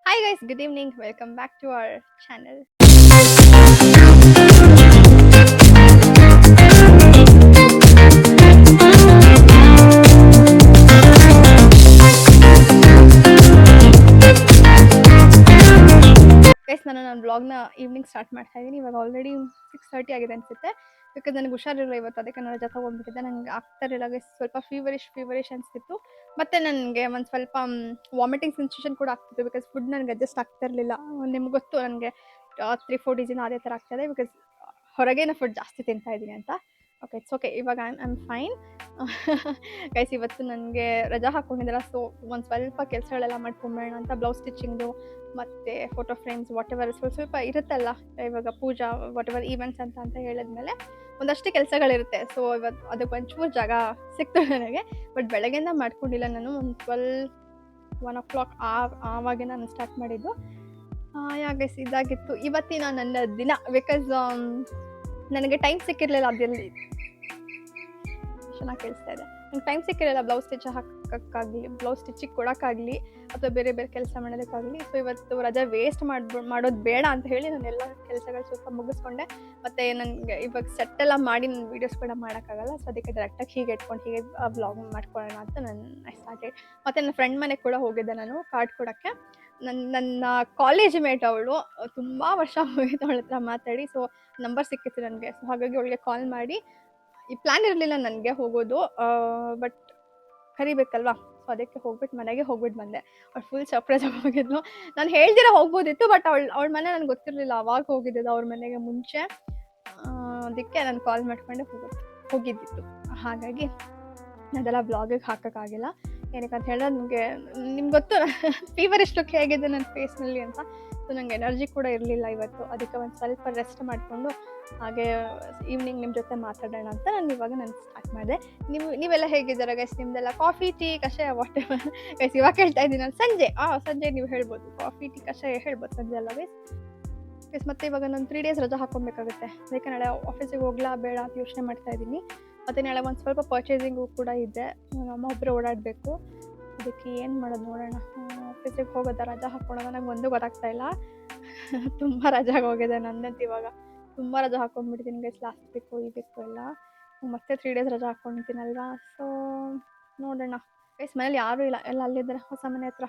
Hi guys, good evening. Welcome back to our channel. Guys ನಾನು ನನ್ನ ವ್ಲಾಗ್ನ evening start ಮಾಡ್ತಾ ಇದ್ದೀನಿ. ಇವಾಗ ಆಲ್ರೆಡಿ 6:30 ಆಗಿದೆ ಅನಿಸುತ್ತೆ. ಬಿಕಾಸ್ ನನಗೆ ಹುಷಾರಿರಲಿಲ್ಲ ಇವತ್ತು, ಅದಕ್ಕೆ ನಾನು ರಜಾ ತೊಗೊಂಡ್ಬಿಟ್ಟಿದ್ದೆ. ನಂಗೆ ಆಗ್ತಾರಿಲ್ಲ ಗೈಸ್, ಸ್ವಲ್ಪ ಫೀವರಿಶ್ ಅನಿಸ್ತಿತ್ತು. ಮತ್ತು ನನಗೆ ಒಂದು ಸ್ವಲ್ಪ ವಾಮಿಟಿಂಗ್ ಸೆನ್ಸೇಷನ್ ಕೂಡ ಆಗ್ತಿತ್ತು. ಬಿಕಾಸ್ ಫುಡ್ ನನಗೆ ಅಡ್ಜಸ್ಟ್ ಆಗ್ತಿರಲಿಲ್ಲ. ನಿಮ್ಗೆ ಗೊತ್ತು ನನಗೆ 3-4 ಡೇಸಿಂದ ಅದೇ ಥರ ಆಗ್ತಾಯಿದೆ. ಬಿಕಾಸ್ ಹೊರಗೇನ ಫುಡ್ ಜಾಸ್ತಿ ತಿಂತಾ ಇದ್ದೀನಿ ಅಂತ. It's okay. ಇವಾಗ ಐ ಆಮ್ ಫೈನ್. ಗೈಸ್ ಇವತ್ತು ನನಗೆ ರಜಾ ಹಾಕ್ಕೊಂಡಿದ್ದಲ್ಲ, ಸೊ ಒಂದು ಸ್ವಲ್ಪ ಕೆಲಸಗಳೆಲ್ಲ ಮಾಡ್ಕೊಂಬೇಡ ಅಂತ. ಬ್ಲೌಸ್ ಸ್ಟಿಚಿಂಗ್ದು ಮತ್ತು ಫೋಟೋ ಫ್ರೇಮ್ಸ್ ವಾಟೆವರ್ ಸ್ವಲ್ಪ ಇರುತ್ತಲ್ಲ, ಇವಾಗ ಪೂಜಾ ವಾಟೆವರ್ ಈವೆಂಟ್ಸ್ ಅಂತ ಹೇಳಿದ್ಮೇಲೆ ಒಂದಷ್ಟು ಕೆಲಸಗಳಿರುತ್ತೆ. ಸೊ ಇವತ್ತು ಅದಕ್ಕೆ ಒಂಚೂರು ಜಾಗ ಸಿಕ್ತು ನನಗೆ. ಬಟ್ ಬೆಳಗ್ಗೆಯಿಂದ ಮಾಡ್ಕೊಂಡಿಲ್ಲ ನಾನು. ಒಂದು 1 o'clock ಆವಾಗೆ ನಾನು ಸ್ಟಾರ್ಟ್ ಮಾಡಿದ್ದು. ಗೈಸ್ ಇದಾಗಿತ್ತು ಇವತ್ತಿನ ನನ್ನ ದಿನ. ಬಿಕಾಸ್ ನನಗೆ ಟೈಮ್ ಸಿಕ್ಕಿರಲಿಲ್ಲ. ಅದರಲ್ಲಿ ಚೆನ್ನಾಗಿ ಕೇಳಿಸ್ತಾ ಇದೆ. ನಂಗೆ ಟೈಮ್ ಸಿಕ್ಕಿರಲಿಲ್ಲ ಬ್ಲೌಸ್ ಹಾಕೋಕ್ಕಾಗಲಿ, ಬ್ಲೌಸ್ ಸ್ಟಿಚಿಗೆ ಕೊಡೋಕ್ಕಾಗಲಿ, ಅಥವಾ ಬೇರೆ ಬೇರೆ ಕೆಲಸ ಮಾಡೋದಕ್ಕಾಗಲಿ. ಸೊ ಇವತ್ತು ರಜೆ ವೇಸ್ಟ್ ಮಾಡೋದು ಬೇಡ ಅಂತ ಹೇಳಿ ನಾನು ಎಲ್ಲ ಕೆಲಸಗಳು ಸ್ವಲ್ಪ ಮುಗಿಸ್ಕೊಂಡೆ. ಮತ್ತು ನನಗೆ ಇವಾಗ ಸೆಟ್ಟೆಲ್ಲ ಮಾಡಿ ನನ್ನ ವೀಡಿಯೋಸ್ ಕೂಡ ಮಾಡೋಕ್ಕಾಗಲ್ಲ. ಸೊ ಅದಕ್ಕೆ ಡೈರೆಕ್ಟಾಗಿ ಹೀಗೆ ಇಟ್ಕೊಂಡು ಹೀಗೆ ಬ್ಲಾಗ್ ಮಾಡ್ಕೊಳ್ಳೋಣ ಅಂತ ನಾನು ಸ್ಟಾರ್ಟೆಡ್. ಮತ್ತು ನನ್ನ ಫ್ರೆಂಡ್ ಮನೆಗೆ ಕೂಡ ಹೋಗಿದ್ದೆ ನಾನು ಕಾರ್ಡ್ ಕೊಡೋಕ್ಕೆ. ನನ್ನ ಕಾಲೇಜ್ ಮೇಟ್ ಅವಳು, ತುಂಬ ವರ್ಷ ಹೋಗಿದ್ದು ಅವಳ ಹತ್ರ ಮಾತಾಡಿ. ಸೊ ನಂಬರ್ ಸಿಕ್ಕಿತ್ತು ನನಗೆ. ಸೊ ಹಾಗಾಗಿ ಅವಳಿಗೆ ಕಾಲ್ ಮಾಡಿ, ಈ ಪ್ಲ್ಯಾನ್ ಇರಲಿಲ್ಲ ನನಗೆ ಹೋಗೋದು, ಬಟ್ ಕರಿಬೇಕಲ್ವಾ. ಸೊ ಅದಕ್ಕೆ ಮನೆಗೆ ಹೋಗ್ಬಿಟ್ಟು ಬಂದೆ. ಅವ್ಳು ಫುಲ್ ಸರ್ಪ್ರೈಸ್ ಹೋಗಿದ್ಲು. ನಾನು ಹೇಳ್ದಿರ ಹೋಗ್ಬೋದಿತ್ತು, ಬಟ್ ಅವಳ ಮನೆ ನನಗೆ ಗೊತ್ತಿರಲಿಲ್ಲ. ಅವಾಗ ಹೋಗಿದ್ದಿದ್ದು ಅವ್ರ ಮನೆಗೆ ಮುಂಚೆ. ಅದಕ್ಕೆ ನಾನು ಕಾಲ್ ಮಾಡ್ಕೊಂಡೆ ಹೋಗಿದ್ದಿತ್ತು. ಹಾಗಾಗಿ ಅದೆಲ್ಲ ಬ್ಲಾಗಿಗೆ ಹಾಕೋಕ್ಕಾಗಿಲ್ಲ. ಏನಕ್ಕೆ ಅಂತ ಹೇಳಿದ್ರೆ ನಿಮ್ಗೆ ಗೊತ್ತು ಫೀವರಿಶ್ ಲುಕ್ ಹೇಗಿದೆ ನನ್ನ ಫೇಸ್ನಲ್ಲಿ ಅಂತ. ಸೊ ನಂಗೆ ಎನರ್ಜಿ ಕೂಡ ಇರಲಿಲ್ಲ ಇವತ್ತು. ಅದಕ್ಕೆ ಒಂದು ಸ್ವಲ್ಪ ರೆಸ್ಟ್ ಮಾಡಿಕೊಂಡು ಹಾಗೆ ಈವ್ನಿಂಗ್ ನಿಮ್ಮ ಜೊತೆ ಮಾತಾಡೋಣ ಅಂತ ಇವಾಗ ಸ್ಟಾರ್ಟ್ ಮಾಡಿದೆ. ನೀವೆಲ್ಲ ಹೇಗಿದ್ದೀರಾ ಗೈಸ್? ನಿಮ್ದೆಲ್ಲ ಕಾಫಿ, ಟೀ, ಕಷಾಯ, ವಾಟೆವರ್ ಗೈಸ್ ಇವಾಗ ಹೇಳ್ತಾ ಇದ್ದೀನಿ ನಾನು. ಸಂಜೆ ನೀವು ಹೇಳ್ಬೋದು ಕಾಫಿ, ಟೀ, ಕಷಾಯ ಹೇಳ್ಬೋದು ಸಂಜೆ ಅಲ್ಲ ಗೈಸ್. ಮತ್ತು ಇವಾಗ ನಾನು 3 days ರಜಾ ಹಾಕ್ಕೊಬೇಕಾಗುತ್ತೆ. ಅದಕ್ಕೆ ನಾಳೆ ಆಫೀಸಿಗೆ ಹೋಗ್ಲಾ ಬೇಡ ಅಂತ ಯೋಚನೆ ಮಾಡ್ತಾ ಇದ್ದೀನಿ. ಮತ್ತು ನಾಳೆ ಒಂದು ಸ್ವಲ್ಪ ಪರ್ಚೇಸಿಂಗು ಕೂಡ ಇದೆ. ನಮ್ಮ ಒಬ್ಬರು ಓಡಾಡಬೇಕು. ಅದಕ್ಕೆ ಏನು ಮಾಡೋದು ನೋಡೋಣ. ಆಫೀಸಿಗೆ ಹೋಗೋದಾ ರಜಾ ಹಾಕ್ಕೊಳ್ಳೋದು ನನಗೆ ಒಂದು ಗೊತ್ತಾಗ್ತಾ ಇಲ್ಲ. ತುಂಬ ರಜಾಗೆ ಹೋಗಿದೆ ನಂದಂತ. ಇವಾಗ ತುಂಬ ರಜಾ ಹಾಕ್ಕೊಂಡ್ಬಿಟ್ಟಿದ್ದೀನಿ ಗೈಸ್. ಲಾಸ್ಟ್ ವೀಕು ಎಲ್ಲ ಮತ್ತೆ 3 days ರಜಾ ಹಾಕ್ಕೊಂಡಿದ್ದೀನಲ್ವಾ. ಸೊ ನೋಡೋಣ ಗೈಸ್. ಮನೇಲಿ ಯಾರೂ ಇಲ್ಲ, ಎಲ್ಲ ಅಲ್ಲಿದ್ದಾರೆ ಹೊಸ ಮನೆ ಹತ್ರ.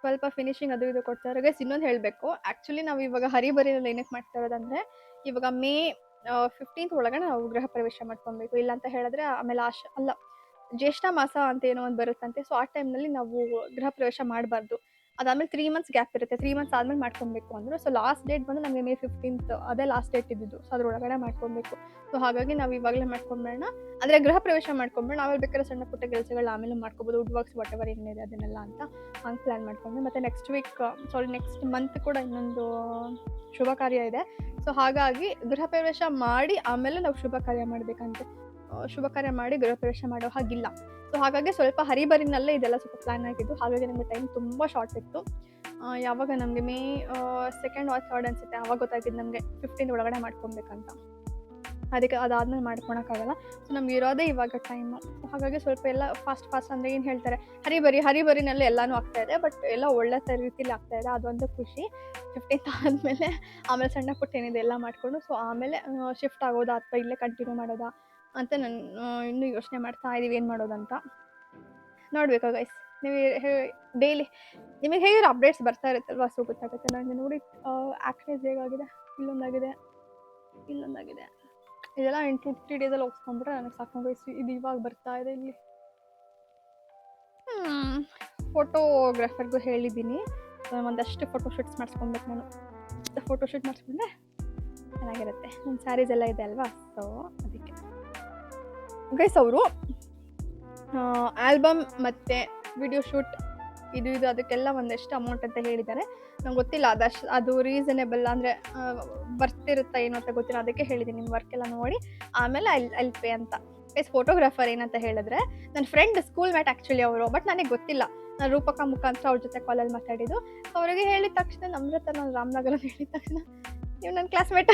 ಸ್ವಲ್ಪ ಫಿನಿಶಿಂಗ್ ಅದು ಇದು ಕೊಡ್ತಾರೆ ಗೈಸ್. ಇನ್ನೊಂದು ಹೇಳಬೇಕು, ಆ್ಯಕ್ಚುಲಿ ನಾವು ಇವಾಗ ಹರಿಬರಿನಲ್ಲಿ ಏನಕ್ಕೆ ಮಾಡ್ತಾ ಇರೋದಂದರೆ, ಇವಾಗ May 15th ಒಳಗಡೆ ನಾವು ಗೃಹ ಪ್ರವೇಶ ಮಾಡ್ಕೊಬೇಕು. ಇಲ್ಲ ಅಂತ ಹೇಳಿದ್ರೆ ಆಮೇಲೆ ಜ್ಯೇಷ್ಠ ಮಾಸ ಅಂತ ಏನೋ ಒಂದು ಬರುತ್ತಂತೆ. ಸೊ ಆ ಟೈಮ್ನಲ್ಲಿ ನಾವು ಗೃಹ ಪ್ರವೇಶ ಮಾಡಬಾರ್ದು. ಅದಾದಮೇಲೆ 3 months ಗ್ಯಾಪ್ ಇರುತ್ತೆ. 3 months ಆದಮೇಲೆ ಮಾಡ್ಕೊಬೇಕು ಅಂದರು. ಸೊ ಲಾಸ್ಟ್ ಡೇಟ್ ಬಂದು ನಮಗೆ May 15th, ಅದೇ ಲಾಸ್ಟ್ ಡೇಟ್ ಇದ್ದಿದ್ದು. ಸೊ ಅದ್ರೊಳಗಡೆ ಮಾಡ್ಕೊಬೇಕು. ಸೊ ಹಾಗಾಗಿ ನಾವು ಇವಾಗಲೇ ಮಾಡ್ಕೊಂಬೇಡ, ಅಂದರೆ ಗೃಹ ಪ್ರವೇಶ ಮಾಡ್ಕೊಂಬೇಡ. ಆಮೇಲೆ ಬೇಕಾದ್ರೆ ಸಣ್ಣ ಪುಟ್ಟ ಕೆಲಸಗಳು ಆಮೇಲೆ ಮಾಡ್ಕೋಬೋದು, ವುಡ್ ವರ್ಕ್ಸ್ ವಾಟೆವರ್ ಏನಿದೆ ಅದನ್ನೆಲ್ಲ ಅಂತ ಹಂಗೆ ಪ್ಲ್ಯಾನ್ ಮಾಡ್ಕೊಂಡ್ವಿ. ಮತ್ತು ನೆಕ್ಸ್ಟ್ ಮಂತ್ ಕೂಡ ಇನ್ನೊಂದು ಶುಭ ಕಾರ್ಯ ಇದೆ. ಸೊ ಹಾಗಾಗಿ ಗೃಹ ಪ್ರವೇಶ ಮಾಡಿ ಆಮೇಲೆ ನಾವು ಶುಭ ಕಾರ್ಯ ಮಾಡಬೇಕಂತೆ. ಶುಭ ಕಾರ್ಯ ಮಾಡಿ ಗೃಹ ಪ್ರವೇಶ ಮಾಡೋ ಹಾಗಿಲ್ಲ. ಸೊ ಹಾಗಾಗಿ ಸ್ವಲ್ಪ ಹರಿಬರಿನಲ್ಲೇ ಇದೆಲ್ಲ ಸ್ವಲ್ಪ ಪ್ಲ್ಯಾನ್ ಆಗಿದ್ದು. ಹಾಗಾಗಿ ನಮಗೆ ಟೈಮ್ ತುಂಬ ಶಾರ್ಟ್ ಇತ್ತು. ಯಾವಾಗ ನಮಗೆ May 2nd or 3rd ಅನಿಸುತ್ತೆ, ಆವಾಗ ಗೊತ್ತಾಗಿದ್ದು ನಮಗೆ 15th ಒಳಗಡೆ ಮಾಡ್ಕೊಬೇಕಂತ. ಅದಕ್ಕೆ ಅದಾದಮೇಲೆ ಮಾಡ್ಕೊಳಕ್ಕಾಗಲ್ಲ. ಸೊ ನಮ್ಗೆ ಇರೋದೇ ಇವಾಗ ಟೈಮು. ಹಾಗಾಗಿ ಸ್ವಲ್ಪ ಎಲ್ಲ ಫಾಸ್ಟ್ ಅಂದರೆ ಏನು ಹೇಳ್ತಾರೆ, ಹರಿಬರಿನಲ್ಲೇ ಎಲ್ಲನೂ ಆಗ್ತಾಯಿದೆ. ಬಟ್ ಎಲ್ಲ ಒಳ್ಳೆ ರೀತಿಲಿ ಆಗ್ತಾಯಿದೆ, ಅದೊಂದು ಖುಷಿ. 15th ಆಮೇಲೆ ಸಣ್ಣ ಪುಟ್ಟ ಏನಿದೆ ಎಲ್ಲ ಮಾಡಿಕೊಂಡು, ಸೊ ಆಮೇಲೆ ಶಿಫ್ಟ್ ಆಗೋದಾ ಅಥವಾ ಇಲ್ಲೇ ಕಂಟಿನ್ಯೂ ಮಾಡೋದಾ ಅಂತ ನಾನು ಇನ್ನೂ ಯೋಚನೆ ಮಾಡ್ತಾ ಇದ್ದೀವಿ ಏನು ಮಾಡೋದಂತ. ನೋಡಬೇಕು ಗೈಸ್. ನೀವು ಡೈಲಿ ನಿಮಗೆ ಹೇಗಿರೋ ಅಪ್ಡೇಟ್ಸ್ ಬರ್ತಾ ಇರುತ್ತಲ್ವ, ಸೊ ಗೊತ್ತಾಗುತ್ತೆ. ನನಗೆ ನೋಡಿ ಆ್ಯಕ್ನೇಸ್ ಹೇಗಾಗಿದೆ, ಇಲ್ಲೊಂದಾಗಿದೆ. ಇದೆಲ್ಲ 3 days ಹೋಗ್ಸ್ಕೊಂಡ್ಬಿಟ್ರೆ ನನಗೆ ಸಾಕು ಗೈಸ್. ಇದು ಇವಾಗ ಬರ್ತಾ ಇದೆ ಇಲ್ಲಿ. ಫೋಟೋಗ್ರಾಫರ್ಗೂ ಹೇಳಿದ್ದೀನಿ, ಒಂದಷ್ಟು ಫೋಟೋಶೂಟ್ಸ್ ಮಾಡಿಸ್ಕೊಬೇಕು ನಾನು. ಫೋಟೋಶೂಟ್ ಮಾಡಿಸ್ಕೊಂಡ್ರೆ ಚೆನ್ನಾಗಿರುತ್ತೆ. ನನ್ನ ಸ್ಯಾರೀಸ್ ಎಲ್ಲ ಇದೆ ಅಲ್ವಾ, ಸೊ ಅದಕ್ಕೆ ಗೈಸ್. ಅವರು ಆಲ್ಬಮ್ ಮತ್ತು ವಿಡಿಯೋ ಶೂಟ್ ಇದು ಅದಕ್ಕೆಲ್ಲ ಒಂದಷ್ಟು ಅಮೌಂಟ್ ಅಂತ ಹೇಳಿದ್ದಾರೆ. ನಂಗೆ ಗೊತ್ತಿಲ್ಲ ಅದು ರೀಸನೇಬಲ್ ಅಂದರೆ ಬರ್ತಿರುತ್ತಾ ಏನು ಅಂತ ಗೊತ್ತಿಲ್ಲ. ಅದಕ್ಕೆ ಹೇಳಿದ್ದೀನಿ ನಿಮ್ಮ ವರ್ಕೆಲ್ಲ ನೋಡಿ ಆಮೇಲೆ ಅಲ್ಲಿ ಪೇ ಅಂತ. ಫೋಟೋಗ್ರಾಫರ್ ಏನಂತ ಹೇಳಿದ್ರೆ ನನ್ನ ಫ್ರೆಂಡ್ ಸ್ಕೂಲ್ ಮೇಟ್ ಆ್ಯಕ್ಚುಲಿ ಅವರು, ಬಟ್ ನನಗೆ ಗೊತ್ತಿಲ್ಲ. ನಾನು ರೂಪಕ ಮುಖಾಂತರ ಅವ್ರ ಜೊತೆ ಕಾಲಲ್ಲಿ ಮಾತಾಡಿದ್ದು. ಅವರಿಗೆ ಹೇಳಿದ ತಕ್ಷಣ ನಮ್ರತ, ನಾನು ರಾಮನಗರ ಹೇಳಿದ ತಕ್ಷಣ ನೀವು ನನ್ನ ಕ್ಲಾಸ್ಮೇಟ್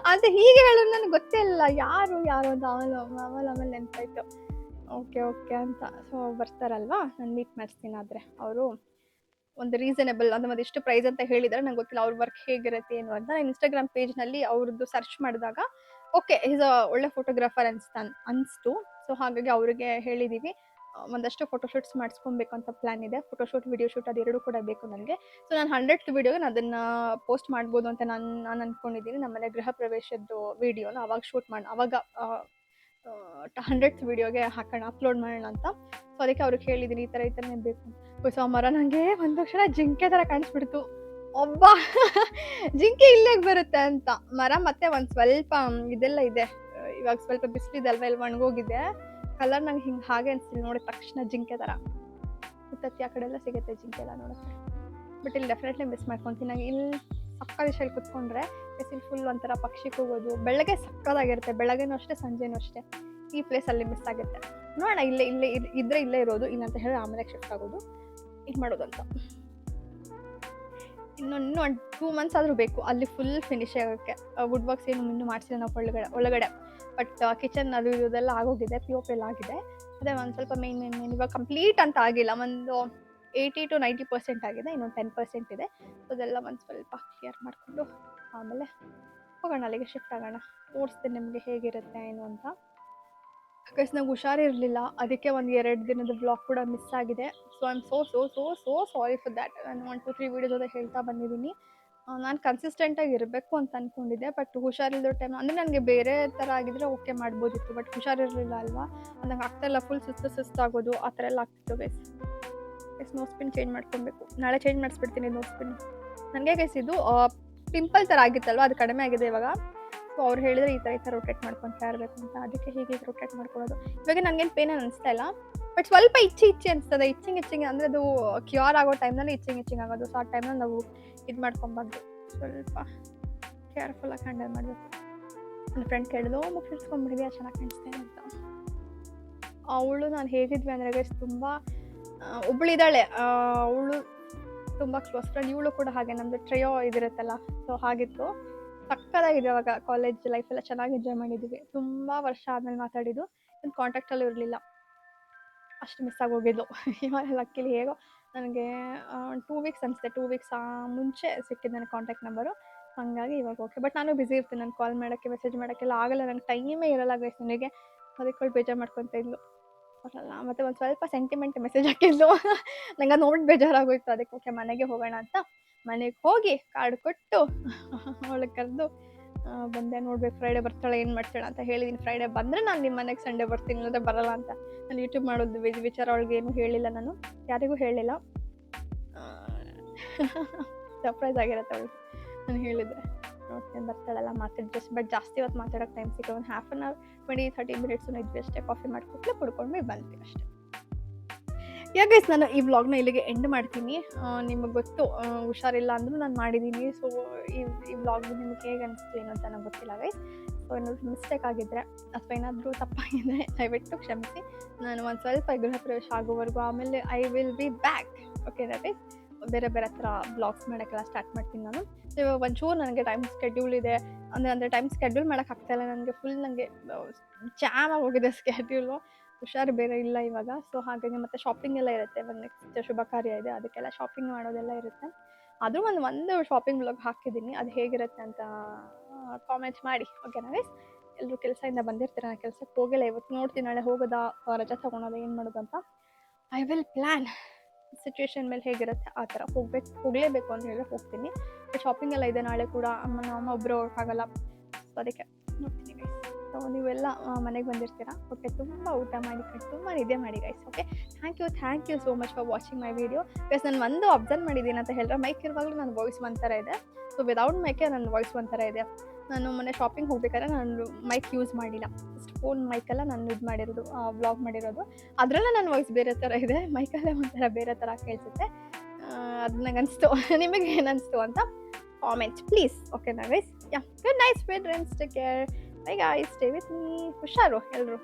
ಅಂತ ಹೀಗೆ ಹೇಳೋದು ನನಗೆ ಗೊತ್ತೇ ಇಲ್ಲ ಯಾರು ಅಂತ. ಆಮೇಲೆ ನೆನಪಾಯ್ತು. ಓಕೆ ಅಂತ. ಸೊ ಬರ್ತಾರಲ್ವಾ, ನಾನು ಮೀಟ್ ಮಾಡಿಸ್ತೀನಿ. ಆದರೆ ಅವರು ಒಂದು ರೀಸನೇಬಲ್ ಅಂದ್ರೆ ಒಂದಿಷ್ಟು ಪ್ರೈಸ್ ಅಂತ ಹೇಳಿದ್ರೆ ನಂಗೆ ಗೊತ್ತಿಲ್ಲ ಅವ್ರ ವರ್ಕ್ ಹೇಗಿರುತ್ತೆ ಏನು ಅಂತ. ನಾನು ಇನ್ಸ್ಟಾಗ್ರಾಮ್ ಪೇಜ್ನಲ್ಲಿ ಅವ್ರದ್ದು ಸರ್ಚ್ ಮಾಡಿದಾಗ ಓಕೆ ಈಸ್ ಒಳ್ಳೆ ಫೋಟೋಗ್ರಾಫರ್ ಅನಿಸ್ತು. ಸೊ ಹಾಗಾಗಿ ಅವ್ರಿಗೆ ಹೇಳಿದ್ದೀವಿ ಒಂದಷ್ಟು ಫೋಟೋಶೂಟ್ಸ್ ಮಾಡಿಸ್ಕೊಬೇಕು ಅಂತ ಪ್ಲ್ಯಾನ್ ಇದೆ. ಫೋಟೋಶೂಟ್ ವಿಡಿಯೋ ಶೂಟ್ ಅದೆರಡೂ ಕೂಡ ಬೇಕು ನನಗೆ. ಸೊ ನಾನು 100th ವಿಡಿಯೋಗೆ ನಾನು ಅದನ್ನು ಪೋಸ್ಟ್ ಮಾಡ್ಬೋದು ಅಂತ ನಾನು ಅಂದ್ಕೊಂಡಿದ್ದೀನಿ. ನಮ್ಮನೆ ಗೃಹ ಪ್ರವೇಶದ್ದು ವಿಡಿಯೋನ ಅವಾಗ ಶೂಟ್ ಮಾಡಿ ಅವಾಗ 100th ವಿಡಿಯೋಗೆ ಹಾಕೋಣ, ಅಪ್ಲೋಡ್ ಮಾಡೋಣ ಅಂತ. ಸೊ ಅದಕ್ಕೆ ಅವ್ರಿಗೆ ಹೇಳಿದ್ದೀನಿ ಈ ಥರನೇ ಬೇಕು. ಸೊ ಆ ಮರ ನನಗೆ ಒಂದು ಕ್ಷಣ ಜಿಂಕೆ ಥರ ಕಾಣಿಸ್ಬಿಡ್ತು. ಒಬ್ಬ ಜಿಂಕೆ ಇಲ್ಲಿಗೆ ಬರುತ್ತೆ ಅಂತ ಮರ. ಮತ್ತೆ ಒಂದು ಸ್ವಲ್ಪ ಇದೆಲ್ಲ ಇದೆ, ಇವಾಗ ಸ್ವಲ್ಪ ಬಿಸಿಲಿದೆ ಅಲ್ವಾ, ಇಲ್ಲಿ ಒಣಗೋಗಿದೆ. ಕಲರ್ ನಂಗೆ ಹಿಂಗೆ ಹಾಗೆ ಅನಿಸ್ತಿಲ್ಲ ನೋಡಿದ ತಕ್ಷಣ ಜಿಂಕೆ ಥರ. ಉತ್ತತ್ತಿ ಆ ಕಡೆ ಎಲ್ಲ ಸಿಗುತ್ತೆ ಜಿಂಕೆ ಎಲ್ಲ ನೋಡೋಕ್ಕೆ. ಬಟ್ ಇಲ್ಲಿ ಡೆಫಿನೆಟ್ಲಿ ಮಿಸ್ ಮಾಡ್ಕೊತೀನಿ. ನಂಗೆ ಇಲ್ಲಿ ಸಕ್ಕ ದಿಶಲ್ಲಿ ಕುತ್ಕೊಂಡ್ರೆ ಇಲ್ಲಿ ಫುಲ್ ಒಂಥರ ಪಕ್ಷಿ ಕೂಗೋದು. ಬೆಳಗ್ಗೆ ಸಕ್ಕದಾಗಿರುತ್ತೆ, ಬೆಳಗ್ಗೆನೂ ಅಷ್ಟೇ ಸಂಜೆನೂ ಅಷ್ಟೇ. ಈ ಪ್ಲೇಸಲ್ಲಿ ಮಿಸ್ ಆಗುತ್ತೆ. ನೋಡೋಣ ಇಲ್ಲೇ ಇದ್ರೆ ಇಲ್ಲೇ ಇರೋದು, ಇಲ್ಲ ಅಂತ ಹೇಳಿ ಆಮೇಲೆ ಶಿಫ್ಟ್ ಆಗೋದು, ಇದು ಮಾಡೋದು ಅಂತ. ಇನ್ನೂ ಒಂದು 2 months ಆದರೂ ಬೇಕು ಅಲ್ಲಿ ಫುಲ್ ಫಿನಿಶ್ ಆಗೋಕ್ಕೆ. ವುಡ್ ವರ್ಕ್ಸ್ ಏನು ಇನ್ನೂ ಮಾಡಿಸಿಲ್ಲ ನಾವು ಒಳಗಡೆ. ಬಟ್ ಕಿಚನ್ ಅದು ಇದೆಲ್ಲ ಆಗೋಗಿದೆ, POP ಎಲ್ಲ ಆಗಿದೆ. ಅದೇ ಒಂದು ಸ್ವಲ್ಪ ಮೇನ್ ಇವಾಗ ಕಂಪ್ಲೀಟ್ ಅಂತ ಆಗಿಲ್ಲ, ಒಂದು 80 to 90% ಆಗಿದೆ, ಇನ್ನೊಂದು 10% ಇದೆ. ಅದೆಲ್ಲ ಒಂದು ಸ್ವಲ್ಪ ಕ್ಲಿಯರ್ ಮಾಡಿಕೊಂಡು ಆಮೇಲೆ ಹೋಗೋಣ, ಅಲ್ಲಿಗೆ ಶಿಫ್ಟ್ ಆಗೋಣ. ತೋರಿಸ್ತೀನಿ ನಿಮಗೆ ಹೇಗಿರುತ್ತೆ ಏನು ಅಂತ. ಬಿಕಾಸ್ ನಂಗೆ ಹುಷಾರಿರಲಿಲ್ಲ, ಅದಕ್ಕೆ ಒಂದು 2 ದಿನದ ಬ್ಲಾಗ್ ಕೂಡ ಮಿಸ್ ಆಗಿದೆ. So I am so sorry for that. ನಾನು 1, 2, 3 ವೀಡಿಯೋಸ್ ಹೇಳ್ತಾ ಬಂದಿದ್ದೀನಿ. ನಾನು ಕನ್ಸಿಸ್ಟೆಂಟಾಗಿ ಇರಬೇಕು ಅಂತ ಅಂದ್ಕೊಂಡಿದ್ದೆ. ಬಟ್ ಹುಷಾರಿಲ್ಲದ ಟೈಮ್ ಅಂದರೆ ನನಗೆ ಬೇರೆ ಥರ ಆಗಿದ್ರೆ ಓಕೆ ಮಾಡ್ಬೋದಿತ್ತು. ಬಟ್ ಹುಷಾರಿರಲಿಲ್ಲ ಅಲ್ವಾ, ನಂಗೆ ಆಗ್ತಾಯಿಲ್ಲ, ಫುಲ್ ಸುಸ್ತಾಗೋದು ಆ ಥರ ಎಲ್ಲ ಆಗ್ತಿತ್ತು ಗೈಸ್. ನೋ ಸ್ಪಿನ್ ಚೇಂಜ್ ಮಾಡ್ಕೊಬೇಕು, ನಾಳೆ ಚೇಂಜ್ ಮಾಡಿಸ್ಬಿಡ್ತೀನಿ ನೋ ಸ್ಪಿನ್. ನನಗೆ ಗೈಸ್ ಇದು ಪಿಂಪಲ್ ಥರ ಆಗಿತ್ತಲ್ವ, ಅದು ಕಡಿಮೆ ಆಗಿದೆ ಇವಾಗ. ಸೊ ಅವ್ರು ಹೇಳಿದ್ರೆ ಈ ಥರ ರೊಟೇಟ್ ಮಾಡ್ಕೊತಾ ಇರಬೇಕು ಅಂತ, ಅದಕ್ಕೆ ಹೀಗೆ ರೊಟೇಟ್ ಮಾಡ್ಕೊಳ್ಳೋದು. ಇವಾಗ ನನಗೇನು ಪೇನ್ ಅನಿಸ್ತಾ ಇಲ್ಲ, ಬಟ್ ಸ್ವಲ್ಪ ಇಚ್ಚಿ ಅನಿಸ್ತದೆ. ಇಚ್ಚಿಂಗ್ ಅಂದರೆ ಅದು ಕ್ಯೂರ್ ಆಗೋ ಟೈಮ್ನಲ್ಲಿ ಇಚ್ಚಿಂಗ್ ಆಗೋದು. ಸೊ ಆ ಟೈಮ್ನಲ್ಲಿ ನಾವು ಇದು ಮಾಡ್ಕೊಬಾರ್ದು, ಸ್ವಲ್ಪ ಕೇರ್ಫುಲ್ಲಾಗಿ ಹ್ಯಾಂಡಲ್ ಮಾಡಬೇಕು. ನನ್ನ ಫ್ರೆಂಡ್ ಕೇಳಿದ್ರು ಮುಗಿಸ್ಕೊಂಡ್ಬಿಟ್ಟಿದ್ಯಾ ಚೆನ್ನಾಗಿ ಕಾಣಿಸ್ತೇನೆ ಅಂತ. ಅವಳು ನಾನು ಹೇಗಿದ್ವಿ ಅಂದರೆ ಗೈಸ್ ತುಂಬ ಒಬ್ಬಳಿದ್ದಾಳೆ, ಅವಳು ತುಂಬ ಕ್ಲೋಸ್ ಫ್ರೆಂಡ್. ಇವಳು ಕೂಡ ಹಾಗೆ, ನಮ್ಮದು ಟ್ರಯೋ ಇದಿರುತ್ತಲ್ಲ, ಸೊ ಹಾಗಿತ್ತು. ಸಕ್ಕದಾಗಿದೆ. ಅವಾಗ ಕಾಲೇಜ್ ಲೈಫೆಲ್ಲ ಚೆನ್ನಾಗಿ ಎಂಜಾಯ್ ಮಾಡಿದ್ದೀವಿ. ತುಂಬ ವರ್ಷ ಆದಮೇಲೆ ಮಾತಾಡಿದ್ದು, ನನ್ನ ಕಾಂಟ್ಯಾಕ್ಟಲ್ಲೂ ಇರಲಿಲ್ಲ, ಅಷ್ಟು ಮಿಸ್ ಆಗೋಗಿದ್ದು. ಇವಾಗ ಲಕ್ಕಿಲಿ ಹೇಗೋ ನನಗೆ 2 ವೀಕ್ಸ್ ಅನಿಸುತ್ತೆ, 2 ವೀಕ್ಸ್ ಮುಂಚೆ ಸಿಕ್ಕಿದ್ದು ನನಗೆ ಕಾಂಟ್ಯಾಕ್ಟ್ ನಂಬರು. ಹಾಗಾಗಿ ಇವಾಗ ಓಕೆ. ಬಟ್ ನಾನು ಬ್ಯುಸಿ ಇರ್ತೀನಿ, ನಾನು ಕಾಲ್ ಮಾಡೋಕ್ಕೆ ಮೆಸೇಜ್ ಮಾಡೋಕ್ಕೆಲ್ಲ ಆಗಲ್ಲ, ನನಗೆ ಟೈಮೇ ಇರೋಲ್ಲ ಗೈಸ್ ನನಗೆ. ಅದಕ್ಕೆ ಬೇಜಾರು ಮಾಡ್ಕೊತ ಇದ್ಲು ಬರಲ್ಲ. ಮತ್ತು ಒಂದು ಸ್ವಲ್ಪ ಸೆಂಟಿಮೆಂಟ್ ಮೆಸೇಜ್ ಹಾಕಿದ್ಲು, ನಂಗೆ ಅದು ನೋಡಿ ಬೇಜಾರಾಗೋಯ್ತು. ಅದಕ್ಕೆ ಓಕೆ ಮನೆಗೆ ಹೋಗೋಣ ಅಂತ ಮನೆಗೆ ಹೋಗಿ ಕಾರ್ಡ್ ಕೊಟ್ಟು ಅವಳಿಗೆ ಕರೆದು ಬಂದೆ. ನೋಡ್ಬೇಕು ಫ್ರೈಡೇ ಬರ್ತಾಳೆ, ಏನು ಮಾಡ್ತಾಳೆ ಅಂತ ಹೇಳಿದ್ದೀನಿ. ಫ್ರೈಡೇ ಬಂದರೆ ನಾನು ನಿಮ್ಮ ಮನೆಗೆ ಸಂಡೇ ಬರ್ತೀನಿ, ಇಲ್ಲದೆ ಬರಲ್ಲ ಅಂತ. ನಾನು ಯೂಟ್ಯೂಬ್ ಮಾಡೋದು ವಿಚಾರ ಅವಳಿಗೆ ಏನೂ ಹೇಳಿಲ್ಲ, ನಾನು ಯಾರಿಗೂ ಹೇಳಿಲ್ಲ. ಸರ್ಪ್ರೈಸ್ ಆಗಿರುತ್ತೆ ಅವಳಿಗೆ ನಾನು ಹೇಳಿದರೆ. ನೋಡ್ತೀನಿ ಬರ್ತಾಳಲ್ಲ, ಬಟ್ ಜಾಸ್ತಿ ಹೊತ್ತು ಮಾತಾಡೋಕ್ಕೆ ಟೈಮ್ ಸಿಕ್ಕ ಒಂದು 1/2 hour 20-30 minutes ಇದ್ವಿ ಅಷ್ಟೇ. ಕಾಫಿ ಮಾಡಿಕೊಟ್ಲೆ ಕುಡ್ಕೊಂಡು ಬಂದ್ವಿ ಅಷ್ಟೇ. ಗೈಸ್ ನಾನು ಈ ವ್ಲಾಗ್ನ ಇಲ್ಲಿಗೆ ಎಂಡ್ ಮಾಡ್ತೀನಿ. ನಿಮಗೆ ಗೊತ್ತು ಹುಷಾರಿಲ್ಲ ಅಂದರೂ ನಾನು ಮಾಡಿದ್ದೀನಿ. ಸೊ ಈ ವ್ಲಾಗ್ ನಿಮಗೆ ಹೇಗೆ ಅನಿಸ್ತು ಏನು ಅಂತ ನನಗೆ ಗೊತ್ತಿಲ್ಲ ಗೈಸ್. ಸೊ ಏನಾದರೂ ಮಿಸ್ಟೇಕ್ ಆಗಿದ್ದರೆ ಅಥವಾ ಏನಾದರೂ ತಪ್ಪಾಗಿದ್ದರೆ ದಯವಿಟ್ಟು ಕ್ಷಮಿಸಿ. ನಾನು ಒಂದು ಸ್ವಲ್ಪ ಗೃಹ ಪ್ರವೇಶ ಆಗೋವರೆಗೂ ಆಮೇಲೆ ಐ ವಿಲ್ ಬಿ ಬ್ಯಾಕ್. ಓಕೆನಾ ಗೈಸ್, ಬೇರೆ ಥರ ಬ್ಲಾಗ್ಸ್ ಮಾಡೋಕ್ಕೆಲ್ಲ ಸ್ಟಾರ್ಟ್ ಮಾಡ್ತೀನಿ ನಾನು. ಸೊ ಇವಾಗ ಒಂಚೂರು ನನಗೆ ಟೈಮ್ ಸ್ಕೆಡ್ಯೂಲ್ ಇದೆ, ಅಂದರೆ ಟೈಮ್ ಸ್ಕೆಡ್ಯೂಲ್ ಮಾಡೋಕ್ಕಾಗ್ತಾಯಿಲ್ಲ ನನಗೆ. ಫುಲ್ ನನಗೆ ಜಾಮ್ ಆಗೋಗಿದೆ ಸ್ಕೆಡ್ಯೂಲು, ಹುಷಾರು ಬೇರೆ ಇಲ್ಲ ಇವಾಗ. ಸೊ ಹಾಗಾಗಿ ಮತ್ತು ಶಾಪಿಂಗ್ ಎಲ್ಲ ಇರುತ್ತೆ, ಇವಾಗ ನೆಕ್ಸ್ಟ್ ಶುಭ ಕಾರ್ಯ ಇದೆ, ಅದಕ್ಕೆಲ್ಲ ಶಾಪಿಂಗ್ ಮಾಡೋದೆಲ್ಲ ಇರುತ್ತೆ. ಅದು ಒಂದು ಶಾಪಿಂಗ್ ಬ್ಲಾಗ್ ಹಾಕಿದ್ದೀನಿ, ಅದು ಹೇಗಿರುತ್ತೆ ಅಂತ ಕಾಮೆಂಟ್ ಮಾಡಿ. ಓಕೆನಾ ಗೈಸ್, ಎಲ್ಲರೂ ಕೆಲಸದಿಂದ ಬಂದಿರ್ತೀರ, ನಾನು ಕೆಲಸಕ್ಕೆ ಹೋಗಿಲ್ಲ ಇವತ್ತು. ನೋಡ್ತೀನಿ ನಾಳೆ ಹೋಗೋದಾ ರಜೆ ತೊಗೊಳೋದು ಏನು ಮಾಡೋದು ಅಂತ. I will plan. ಸಿಚುವೇಶನ್ ಮೇಲೆ ಹೇಗಿರುತ್ತೆ ಆ ಥರ ಹೋಗಲೇಬೇಕು ಅಂತ ಹೇಳಿದ್ರೆ ಹೋಗ್ತೀನಿ. ಬಟ್ ಶಾಪಿಂಗ್ ಎಲ್ಲ ಇದೆ ನಾಳೆ ಕೂಡ, ಅಮ್ಮ ಒಬ್ಬರು ಹೋಗೋಕ್ಕಾಗಲ್ಲ. ಸೊ ಅದಕ್ಕೆ ನೋಡ್ತೀನಿ ಗೈಸ್. ಸೊ ನೀವೆಲ್ಲ ಮನೆಗೆ ಬಂದಿರ್ತೀರಾ, ಓಕೆ, ತುಂಬ ಊಟ ಮಾಡಿ ತುಂಬ ನಿದ್ದೆ ಮಾಡಿ guys. Okay, thank you so much for watching my video. Because ನಾನು ಒಂದು ಅಬ್ಸರ್ವ್ ಮಾಡಿದ್ದೀನಿ ಅಂತ ಹೇಳಿದ್ರೆ, ಮೈಕ್ ಇರುವಾಗಲೂ ನನ್ನ ವಾಯ್ಸ್ ಒಂಥರ ಇದೆ, ಸೊ ವಿದೌಟ್ ಮೈಕೆ ನನ್ನ ವಾಯ್ಸ್ ಒಂಥರ ಇದೆ. ನಾನು ಮೊನ್ನೆ ಶಾಪಿಂಗ್ ಹೋಗ್ಬೇಕಾದ್ರೆ ನಾನು ಮೈಕ್ ಯೂಸ್ ಮಾಡಿಲ್ಲ, ಜಸ್ಟ್ ಫೋನ್ ಮೈಕೆಲ್ಲ ನಾನು ಇದು ಮಾಡಿರೋದು, ವ್ಲಾಗ್ ಮಾಡಿರೋದು. ಅದರಲ್ಲೇ ನನ್ನ ವಾಯ್ಸ್ ಬೇರೆ ಥರ ಇದೆ, ಮೈಕಲ್ಲೇ ಒಂಥರ ಬೇರೆ ಥರ ಕೇಳಿಸುತ್ತೆ. ಅದು ನಂಗೆ ಅನಿಸ್ತು. ನಿಮಗೆ ಏನು ಅನಿಸ್ತು ಅಂತ ಕಾಮೆಂಟ್ ಪ್ಲೀಸ್. ಓಕೆನಾ guys? Yeah, good night, sweet dreams, take care, by guys, stay with me. ಹುಷಾರು ಎಲ್ಲರೂ.